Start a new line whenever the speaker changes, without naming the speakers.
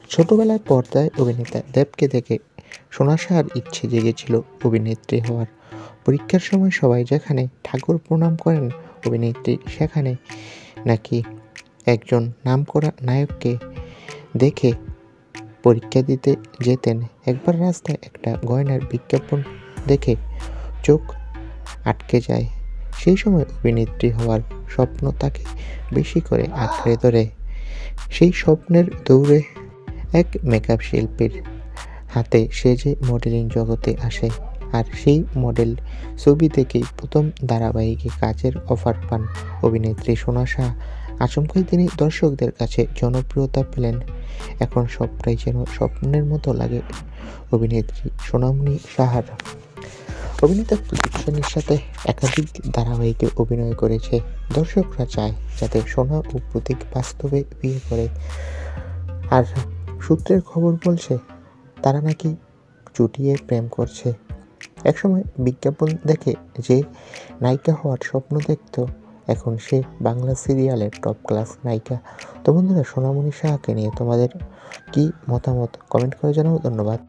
ছোটবেলায় পর্দায় অভিনেতা দেবকে দেখে সোনাশার ইচ্ছে জেগেছিল অভিনেত্রী হওয়ার। পরীক্ষার সময় সবাই যেখানে ঠাকুর প্রণাম করেন, অভিনেত্রী সেখানে নাকি একজন নামকরা নায়ককে দেখে পরীক্ষা দিতে যেতেন। একবার রাস্তায় একটা গয়নার বিজ্ঞাপন দেখে চোখ আটকে যায়। সেই সময় অভিনেত্রী হওয়ার স্বপ্ন তাকে বেশি করে আঁকড়ে ধরে। সেই স্বপ্নের দৌড়ে এক মেকআপ শিল্পীর হাতে সেজে মডেলিং জগতে আসে, আর সেই মডেল ছবি থেকেই প্রথম ধারাবাহিকে কাজের অফার পান অভিনেত্রী সোনাশা। আচমকাই তিনি দর্শকদের কাছে জনপ্রিয়তা পেলেন। এখন সবটাই যেন স্বপ্নের মতো লাগে অভিনেত্রী সোনামণি সাহার। অভিনেতা প্রদীপ সেনের সাথে একাধিক ধারাবাহিকে অভিনয় করেছে। দর্শকরা চায় যাতে সোনা ও প্রতীক বাস্তবে বিয়ে করে। আর সূত্রের খবর বলছে তারা নাকি চুটিয়ে প্রেম করছে। একসময় বিজ্ঞাপন দেখে যে নায়িকা হওয়ার স্বপ্ন দেখত, এখন সে বাংলা সিরিয়ালের টপ ক্লাস নায়িকা। তো বন্ধুরা, সোনামণি সাহাকে নিয়ে তোমাদের কি মতামত কমেন্ট করে জানাও। ধন্যবাদ।